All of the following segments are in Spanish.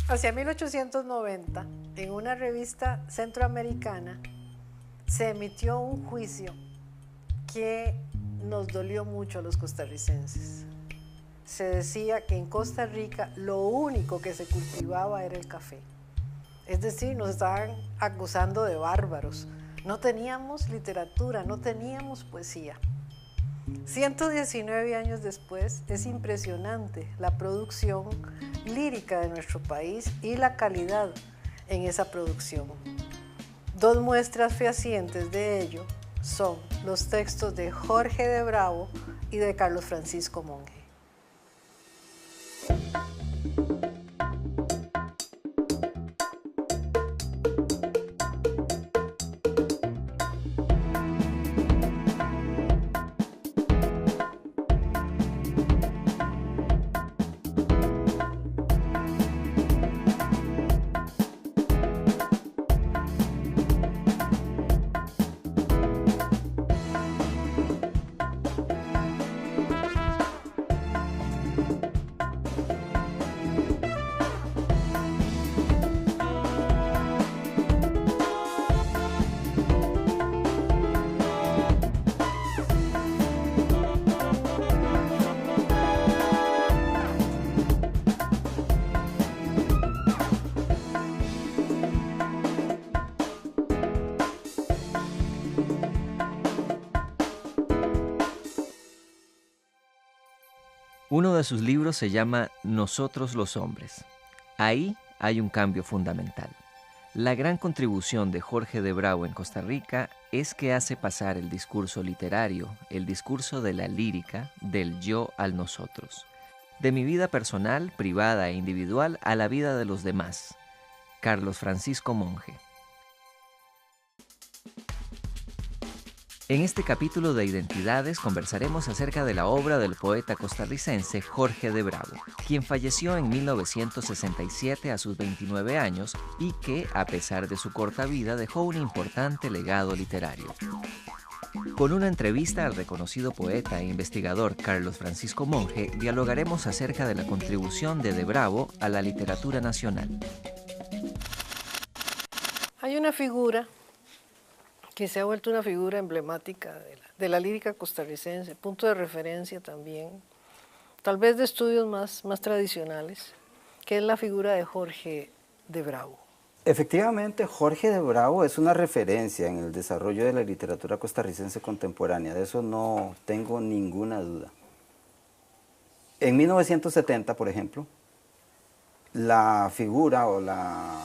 Hacia 1890, en una revista centroamericana, se emitió un juicio que nos dolió mucho a los costarricenses. Se decía que en Costa Rica lo único que se cultivaba era el café. Es decir, nos estaban acusando de bárbaros. No teníamos literatura, no teníamos poesía. 119 años después, es impresionante la producción lírica de nuestro país y la calidad en esa producción. Dos muestras fehacientes de ello son los textos de Jorge de Bravo y de Carlos Francisco Monge. Uno de sus libros se llama Nosotros los hombres. Ahí hay un cambio fundamental. La gran contribución de Jorge de Bravo en Costa Rica es que hace pasar el discurso literario, el discurso de la lírica, del yo al nosotros. De mi vida personal, privada e individual a la vida de los demás. Carlos Francisco Monge. En este capítulo de Identidades conversaremos acerca de la obra del poeta costarricense Jorge de Bravo, quien falleció en 1967 a sus 29 años y que, a pesar de su corta vida, dejó un importante legado literario. Con una entrevista al reconocido poeta e investigador Carlos Francisco Monge, dialogaremos acerca de la contribución de Bravo a la literatura nacional. Hay una figura que se ha vuelto una figura emblemática de la lírica costarricense, punto de referencia también, tal vez de estudios más tradicionales, que es la figura de Jorge de Bravo. Efectivamente, Jorge de Bravo es una referencia en el desarrollo de la literatura costarricense contemporánea, de eso no tengo ninguna duda. En 1970, por ejemplo, la figura o la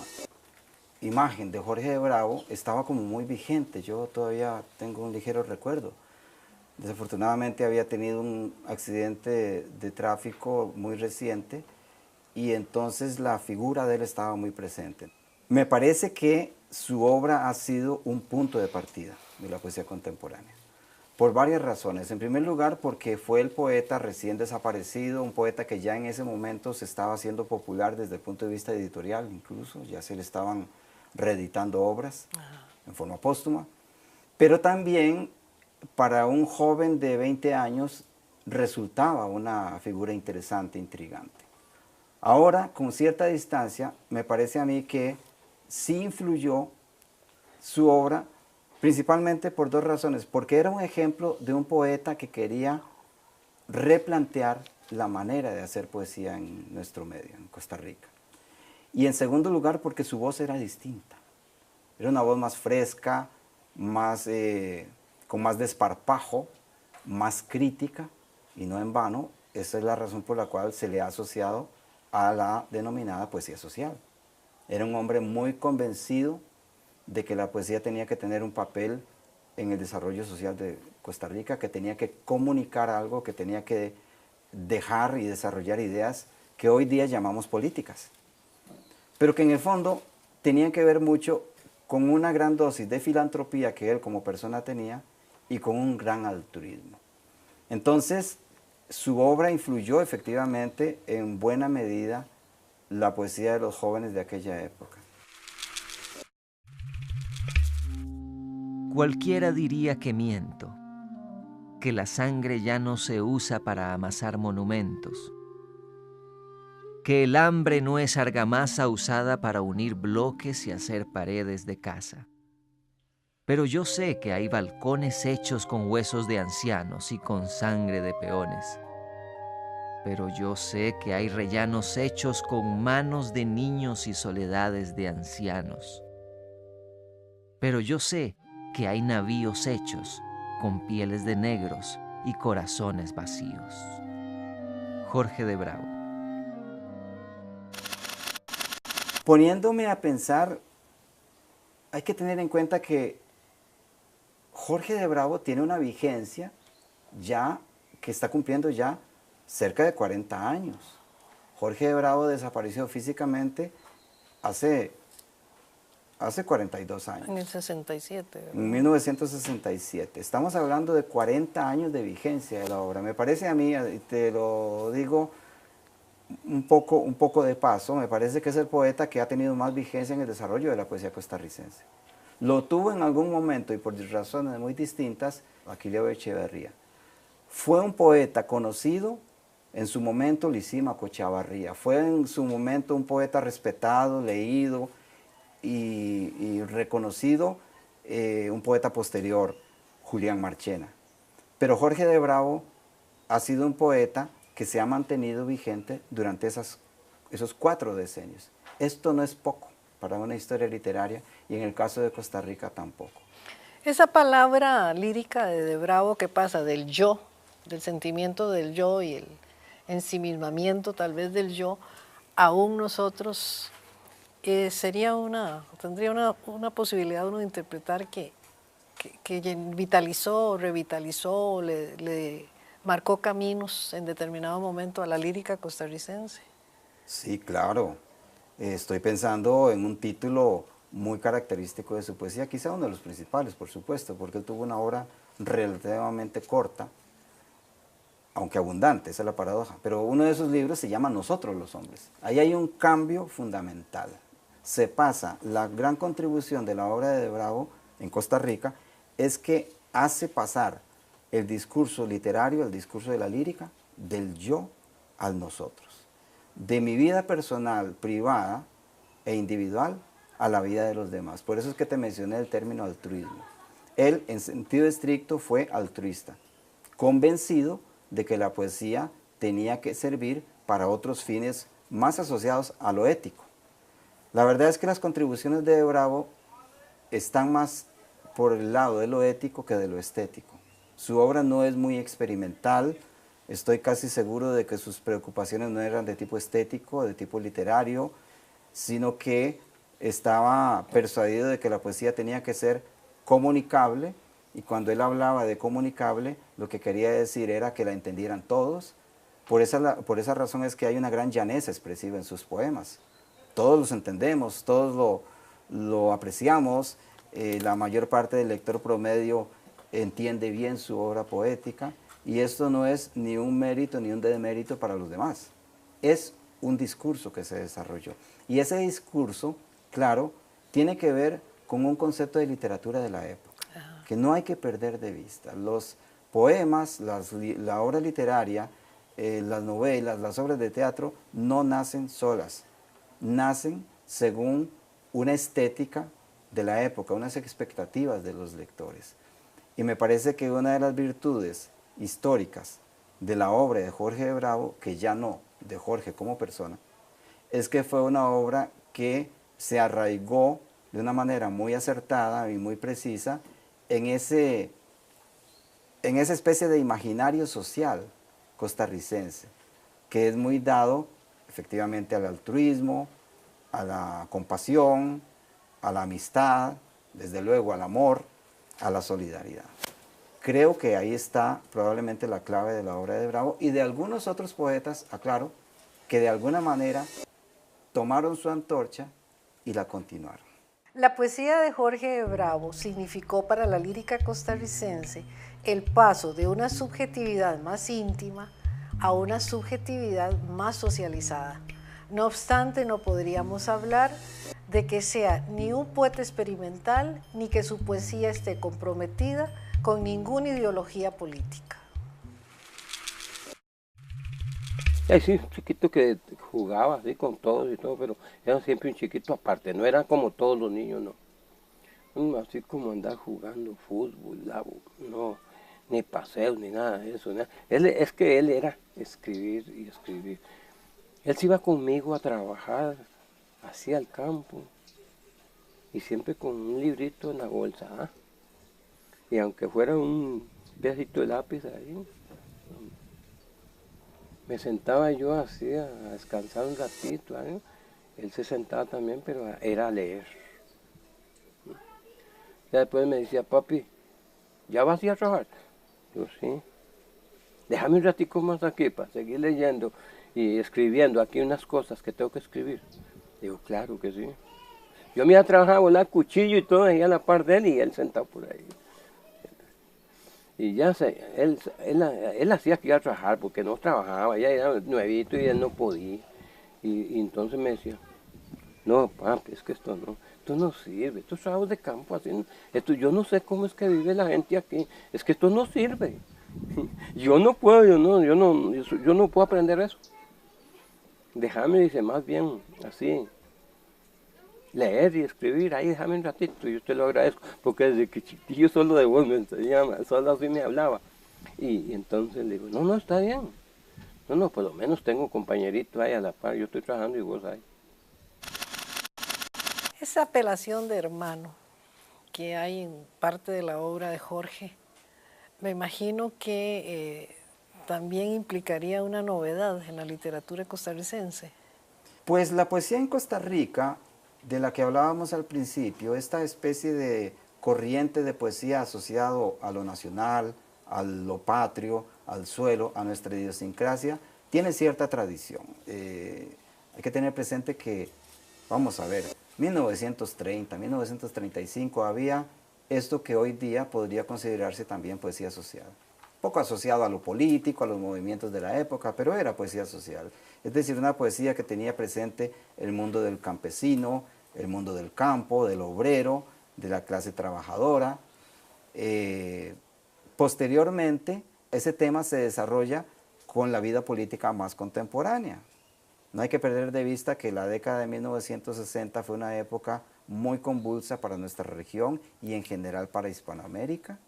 imagen de Jorge de Bravo estaba como muy vigente. Yo todavía tengo un ligero recuerdo. Desafortunadamente había tenido un accidente de tráfico muy reciente y entonces la figura de él estaba muy presente. Me parece que su obra ha sido un punto de partida de la poesía contemporánea, por varias razones. En primer lugar, porque fue el poeta recién desaparecido, un poeta que ya en ese momento se estaba haciendo popular desde el punto de vista editorial, incluso ya se le estaban reeditando obras en forma póstuma, pero también para un joven de 20 años resultaba una figura interesante, intrigante. Ahora, con cierta distancia, me parece a mí que sí influyó su obra, principalmente por dos razones, porque era un ejemplo de un poeta que quería replantear la manera de hacer poesía en nuestro medio, en Costa Rica. Y en segundo lugar, porque su voz era distinta. Era una voz más fresca, con más desparpajo, más crítica, y no en vano, esa es la razón por la cual se le ha asociado a la denominada poesía social. Era un hombre muy convencido de que la poesía tenía que tener un papel en el desarrollo social de Costa Rica, que tenía que comunicar algo, que tenía que dejar y desarrollar ideas que hoy día llamamos políticas, pero que en el fondo tenían que ver mucho con una gran dosis de filantropía que él como persona tenía y con un gran altruismo. Entonces, su obra influyó efectivamente en buena medida la poesía de los jóvenes de aquella época. Cualquiera diría que miento. que la sangre ya no se usa para amasar monumentos, que el hambre no es argamasa usada para unir bloques y hacer paredes de casa. Pero yo sé que hay balcones hechos con huesos de ancianos y con sangre de peones. Pero yo sé que hay rellanos hechos con manos de niños y soledades de ancianos. Pero yo sé que hay navíos hechos con pieles de negros y corazones vacíos. Jorge de Bravo. Poniéndome a pensar, hay que tener en cuenta que Jorge de Bravo tiene una vigencia ya que está cumpliendo ya cerca de 40 años. Jorge de Bravo desapareció físicamente hace 42 años. En el 67. ¿verdad? En 1967. Estamos hablando de 40 años de vigencia de la obra. Me parece a mí, y te lo digo un poco de paso, me parece que es el poeta que ha tenido más vigencia en el desarrollo de la poesía costarricense. Lo tuvo en algún momento y por razones muy distintas Aquileo Echeverría. Fue un poeta conocido en su momento Lisímaco Chavarría. Fue en su momento un poeta respetado, leído y reconocido, un poeta posterior, Julián Marchena. Pero Jorge de Bravo ha sido un poeta que se ha mantenido vigente durante esos 4 decenios. Esto no es poco para una historia literaria y en el caso de Costa Rica tampoco. Esa palabra lírica de Bravo que pasa del yo, del sentimiento del yo y el ensimismamiento tal vez del yo, aún nosotros tendría una posibilidad uno de interpretar que vitalizó, revitalizó, le marcó caminos en determinado momento a la lírica costarricense. Sí, claro. Estoy pensando en un título muy característico de su poesía, quizá uno de los principales, por supuesto, porque él tuvo una obra relativamente corta, aunque abundante, esa es la paradoja, pero uno de esos libros se llama Nosotros los hombres. Ahí hay un cambio fundamental. Se pasa, la gran contribución de la obra de Bravo en Costa Rica es que hace pasar el discurso literario, el discurso de la lírica, del yo al nosotros. De mi vida personal, privada e individual a la vida de los demás. Por eso es que te mencioné el término altruismo. Él, en sentido estricto, fue altruista, convencido de que la poesía tenía que servir para otros fines más asociados a lo ético. La verdad es que las contribuciones de Bravo están más por el lado de lo ético que de lo estético. Su obra no es muy experimental, estoy casi seguro de que sus preocupaciones no eran de tipo estético, de tipo literario, sino que estaba persuadido de que la poesía tenía que ser comunicable, y cuando él hablaba de comunicable, lo que quería decir era que la entendieran todos. Por esa razón es que hay una gran llaneza expresiva en sus poemas. Todos los entendemos, todos lo apreciamos, la mayor parte del lector promedio entiende bien su obra poética, y esto no es ni un mérito ni un demérito para los demás. Es un discurso que se desarrolló. Y ese discurso, claro, tiene que ver con un concepto de literatura de la época, que no hay que perder de vista. Los poemas, la obra literaria, las novelas, las obras de teatro, no nacen solas. Nacen según una estética de la época, unas expectativas de los lectores. Y me parece que una de las virtudes históricas de la obra de Jorge de Bravo, que ya no de Jorge como persona, es que fue una obra que se arraigó de una manera muy acertada y muy precisa en esa especie de imaginario social costarricense, que es muy dado efectivamente al altruismo, a la compasión, a la amistad, desde luego al amor, a la solidaridad. Creo que ahí está probablemente la clave de la obra de Bravo y de algunos otros poetas, aclaro, que de alguna manera tomaron su antorcha y la continuaron. La poesía de Jorge de Bravo significó para la lírica costarricense el paso de una subjetividad más íntima a una subjetividad más socializada. No obstante, no podríamos hablar de que sea ni un poeta experimental, ni que su poesía esté comprometida con ninguna ideología política. Sí, un chiquito que jugaba así con todos y todo, pero era siempre un chiquito aparte, no era como todos los niños, no. Así como andar jugando fútbol, no, ni paseos, ni nada de eso. Nada. Es que él era escribir y escribir. Él se iba conmigo a trabajar, hacia el campo, y siempre con un librito en la bolsa. ¿Ah? Y aunque fuera un pedacito de lápiz ahí, me sentaba yo así a descansar un ratito. ¿Eh? Él se sentaba también, pero era a leer. Ya después me decía, papi, ¿ya vas a ir a trabajar? Yo, sí. Déjame un ratico más aquí para seguir leyendo y escribiendo aquí unas cosas que tengo que escribir. Digo, claro que sí. Yo me iba a trabajar a volar cuchillo y todo ahí a la par de él y él sentado por ahí. Y ya él hacía que iba a trabajar porque no trabajaba, ya era nuevito y él no podía. Y entonces me decía, no, papi, es que esto no sirve, estos trabajos de campo, así, esto, yo no sé cómo es que vive la gente aquí, es que esto no sirve. Yo no puedo, yo no puedo aprender eso. Déjame, dice, más bien, así, leer y escribir, ahí déjame un ratito, yo te lo agradezco, porque desde que chiquillo solo de vos me enseñaba, solo así me hablaba. Y entonces le digo, no, está bien. No, por lo menos tengo compañerito ahí a la par, yo estoy trabajando y vos ahí. Esa apelación de hermano que hay en parte de la obra de Jorge, me imagino que también implicaría una novedad en la literatura costarricense. Pues la poesía en Costa Rica, de la que hablábamos al principio, esta especie de corriente de poesía asociado a lo nacional, a lo patrio, al suelo, a nuestra idiosincrasia, tiene cierta tradición. Hay que tener presente que, vamos a ver, 1930, 1935 había esto que hoy día podría considerarse también poesía social. Poco asociado a lo político, a los movimientos de la época, pero era poesía social. Es decir, una poesía que tenía presente el mundo del campesino, el mundo del campo, del obrero, de la clase trabajadora. Posteriormente, ese tema se desarrolla con la vida política más contemporánea. No hay que perder de vista que la década de 1960 fue una época muy convulsa para nuestra región y en general para Hispanoamérica.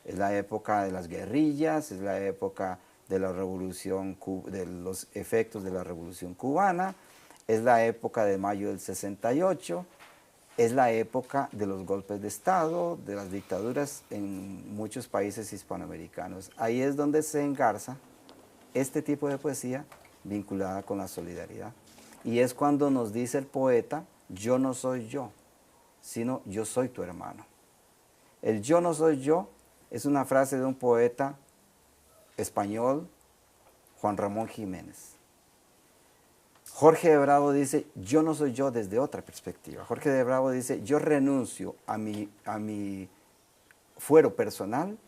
Es la época de las guerrillas, es la época de la revolución, de los efectos de la revolución cubana, es la época de mayo del 68, es la época de los golpes de Estado, de las dictaduras en muchos países hispanoamericanos. Ahí es donde se engarza este tipo de poesía vinculada con la solidaridad. Y es cuando nos dice el poeta, yo no soy yo, sino yo soy tu hermano. El yo no soy yo es una frase de un poeta español, Juan Ramón Jiménez. Jorge de Bravo dice, yo no soy yo desde otra perspectiva. Jorge de Bravo dice, yo renuncio a mi fuero personal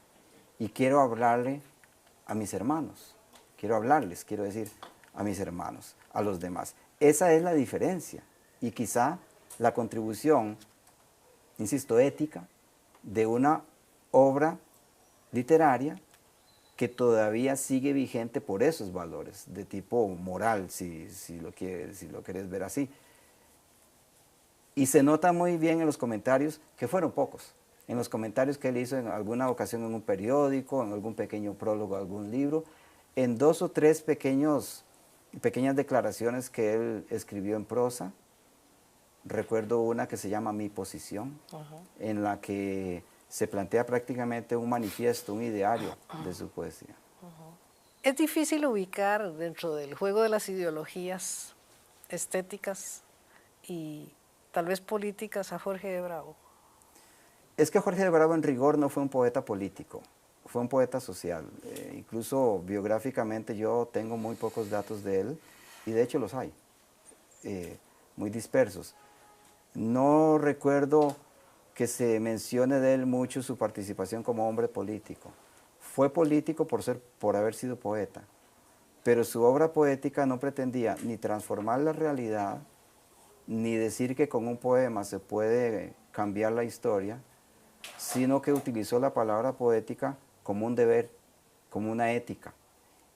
y quiero hablarle a mis hermanos. Quiero decir, a mis hermanos, a los demás. Esa es la diferencia y quizá la contribución, insisto, ética, de una obra literaria que todavía sigue vigente por esos valores de tipo moral, si lo quieres ver así. Y se nota muy bien en los comentarios, que fueron pocos, en los comentarios que él hizo en alguna ocasión en un periódico, en algún pequeño prólogo a algún libro, en 2 o 3 pequeñas declaraciones que él escribió en prosa. Recuerdo una que se llama Mi Posición, en la que se plantea prácticamente un manifiesto, un ideario de su poesía. Es difícil ubicar dentro del juego de las ideologías estéticas y tal vez políticas a Jorge de Bravo. Es que Jorge de Bravo en rigor no fue un poeta político, fue un poeta social. Incluso biográficamente yo tengo muy pocos datos de él, y de hecho los hay, muy dispersos. No recuerdo que se mencione de él mucho su participación como hombre político. Fue político por haber sido poeta, pero su obra poética no pretendía ni transformar la realidad, ni decir que con un poema se puede cambiar la historia, sino que utilizó la palabra poética como un deber, como una ética.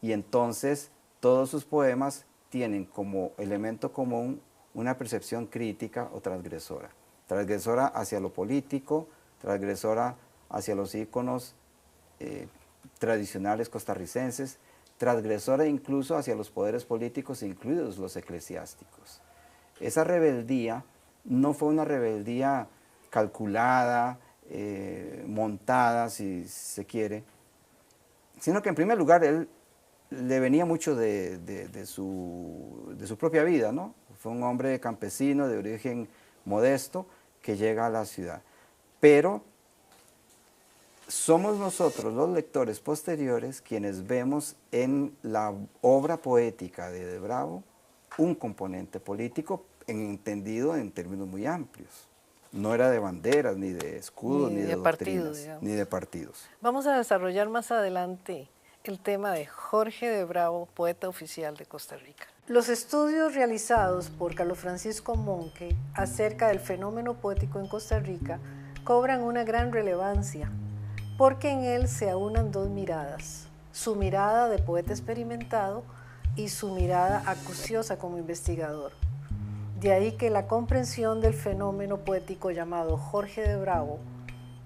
Y entonces todos sus poemas tienen como elemento común una percepción crítica o transgresora. Transgresora hacia lo político, transgresora hacia los íconos tradicionales costarricenses, transgresora incluso hacia los poderes políticos, incluidos los eclesiásticos. Esa rebeldía no fue una rebeldía calculada, montada, si se quiere, sino que en primer lugar él le venía mucho de su propia vida, ¿no? Fue un hombre campesino de origen modesto que llega a la ciudad. Pero somos nosotros, los lectores posteriores, quienes vemos en la obra poética de Bravo un componente político entendido en términos muy amplios. No era de banderas, ni de escudos, ni de doctrinas, partidos, ni de partidos. Vamos a desarrollar más adelante el tema de Jorge de Bravo, poeta oficial de Costa Rica. Los estudios realizados por Carlos Francisco Monque acerca del fenómeno poético en Costa Rica cobran una gran relevancia, porque en él se aunan dos miradas, su mirada de poeta experimentado y su mirada acuciosa como investigador. De ahí que la comprensión del fenómeno poético llamado Jorge de Bravo,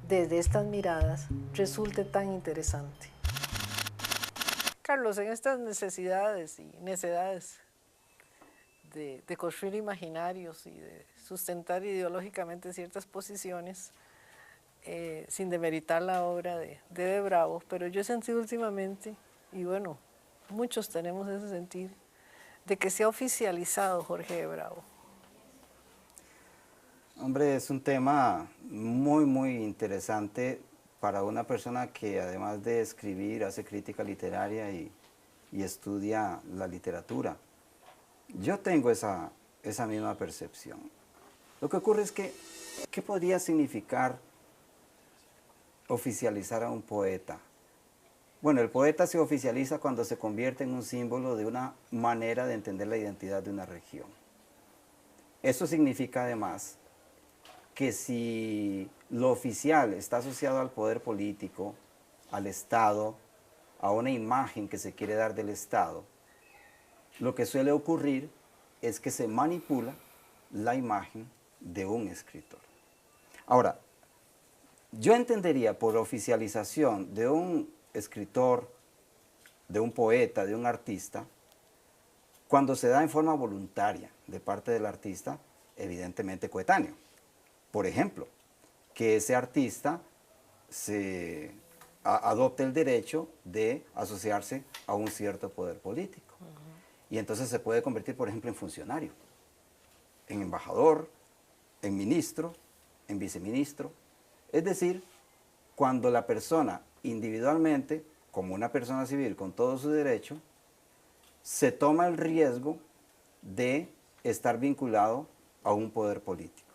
desde estas miradas, resulte tan interesante. Carlos, en estas necesidades y necedades de construir imaginarios y de sustentar ideológicamente ciertas posiciones, sin demeritar la obra de Bravo, pero yo he sentido últimamente, y bueno, muchos tenemos ese sentir, de que se ha oficializado Jorge de Bravo. Hombre, es un tema muy interesante para una persona que además de escribir hace crítica literaria y estudia la literatura. Yo tengo esa misma percepción. Lo que ocurre es que, ¿qué podría significar oficializar a un poeta? Bueno, el poeta se oficializa cuando se convierte en un símbolo de una manera de entender la identidad de una región. Eso significa además que si lo oficial está asociado al poder político, al Estado, a una imagen que se quiere dar del Estado, lo que suele ocurrir es que se manipula la imagen de un escritor. Ahora, yo entendería por oficialización de un escritor, de un poeta, de un artista, cuando se da en forma voluntaria de parte del artista, evidentemente coetáneo. Por ejemplo, que ese artista adopte el derecho de asociarse a un cierto poder político. Y entonces se puede convertir, por ejemplo, en funcionario, en embajador, en ministro, en viceministro. Es decir, cuando la persona individualmente, como una persona civil con todo su derecho, se toma el riesgo de estar vinculado a un poder político,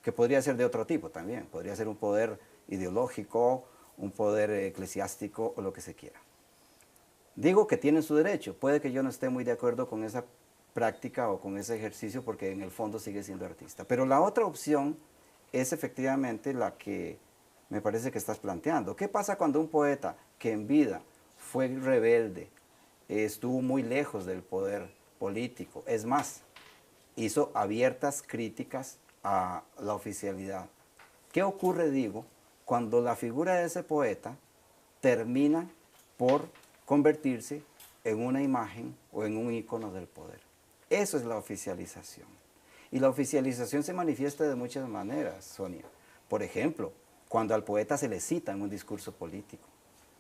que podría ser de otro tipo también, podría ser un poder ideológico, un poder eclesiástico o lo que se quiera. Digo que tienen su derecho, puede que yo no esté muy de acuerdo con esa práctica o con ese ejercicio porque en el fondo sigue siendo artista. Pero la otra opción es efectivamente la que me parece que estás planteando. ¿Qué pasa cuando un poeta que en vida fue rebelde, estuvo muy lejos del poder político, es más, hizo abiertas críticas a la oficialidad? ¿Qué ocurre, digo, cuando la figura de ese poeta termina por convertirse en una imagen o en un ícono del poder? Eso es la oficialización. Y la oficialización se manifiesta de muchas maneras, Sonia. Por ejemplo, cuando al poeta se le cita en un discurso político,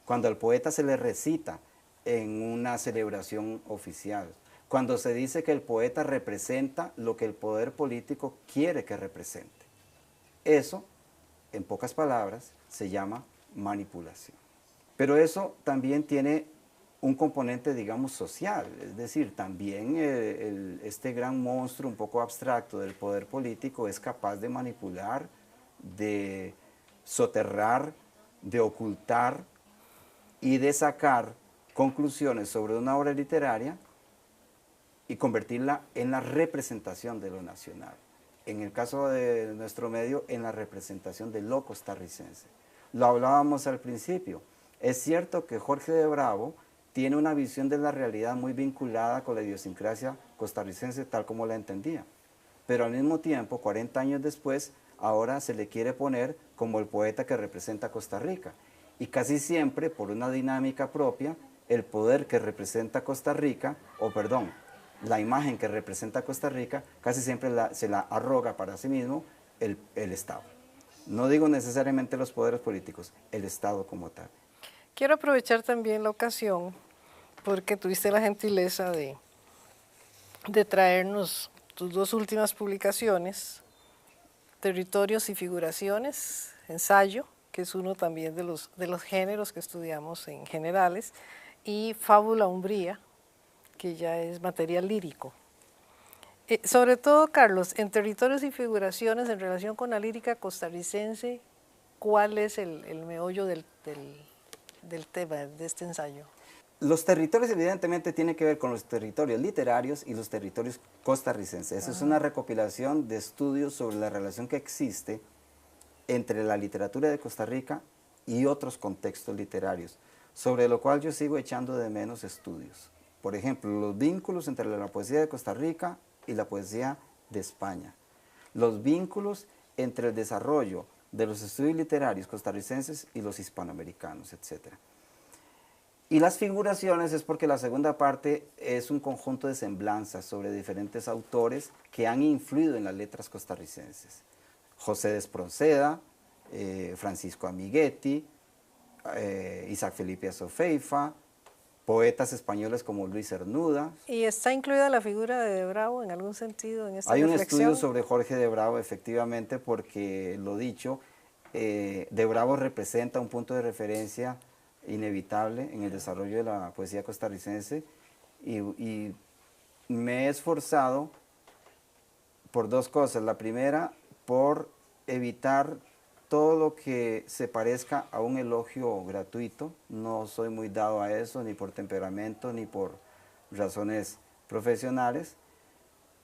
cuando al poeta se le recita en una celebración oficial, cuando se dice que el poeta representa lo que el poder político quiere que represente. Eso, en pocas palabras, se llama manipulación. Pero eso también tiene un componente, digamos, social, es decir, también este gran monstruo un poco abstracto del poder político es capaz de manipular, de soterrar, de ocultar y de sacar conclusiones sobre una obra literaria y convertirla en la representación de lo nacional. en el caso de nuestro medio, en la representación de lo costarricense. Lo hablábamos al principio. Es cierto que Jorge de Bravo tiene una visión de la realidad muy vinculada con la idiosincrasia costarricense tal como la entendía. Pero al mismo tiempo, 40 años después, ahora se le quiere poner como el poeta que representa a Costa Rica. Y casi siempre, por una dinámica propia, el poder que representa Costa Rica, la imagen que representa Costa Rica, casi siempre se la arroga para sí mismo el Estado. No digo necesariamente los poderes políticos, el Estado como tal. Quiero aprovechar también la ocasión, porque tuviste la gentileza de traernos tus dos últimas publicaciones, Territorios y Figuraciones, ensayo, que es uno también de los géneros que estudiamos en generales, y Fábula Umbría, que ya es material lírico. Sobre todo, Carlos, en Territorios y Figuraciones, en relación con la lírica costarricense, ¿cuál es el meollo del tema de este ensayo? Los territorios evidentemente tienen que ver con los territorios literarios y los territorios costarricenses. Esa es una recopilación de estudios sobre la relación que existe entre la literatura de Costa Rica y otros contextos literarios, sobre lo cual yo sigo echando de menos estudios. Por ejemplo, los vínculos entre la poesía de Costa Rica y la poesía de España. Los vínculos entre el desarrollo de los estudios literarios costarricenses y los hispanoamericanos, etc. Y las figuraciones es porque la segunda parte es un conjunto de semblanzas sobre diferentes autores que han influido en las letras costarricenses. José de Espronceda, Francisco Amiguetti, Isaac Felipe Azofeifa, poetas españoles como Luis Cernuda. ¿Y está incluida la figura de Bravo en algún sentido en esta reflexión? Hay un estudio sobre Jorge de Bravo, efectivamente, porque lo dicho, de Bravo representa un punto de referencia inevitable en el desarrollo de la poesía costarricense y me he esforzado por dos cosas. La primera, por evitar todo lo que se parezca a un elogio gratuito. No soy muy dado a eso, ni por temperamento, ni por razones profesionales.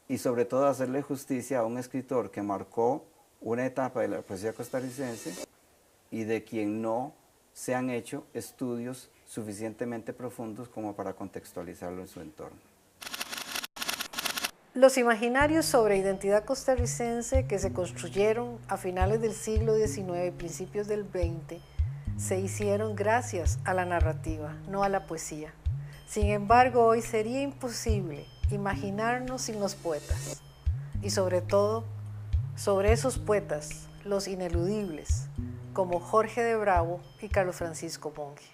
Y sobre todo hacerle justicia a un escritor que marcó una etapa de la poesía costarricense y de quien no se han hecho estudios suficientemente profundos como para contextualizarlo en su entorno. Los imaginarios sobre identidad costarricense que se construyeron a finales del siglo XIX y principios del XX se hicieron gracias a la narrativa, no a la poesía. Sin embargo, hoy sería imposible imaginarnos sin los poetas y sobre todo sobre esos poetas, los ineludibles, como Jorge de Bravo y Carlos Francisco Monge.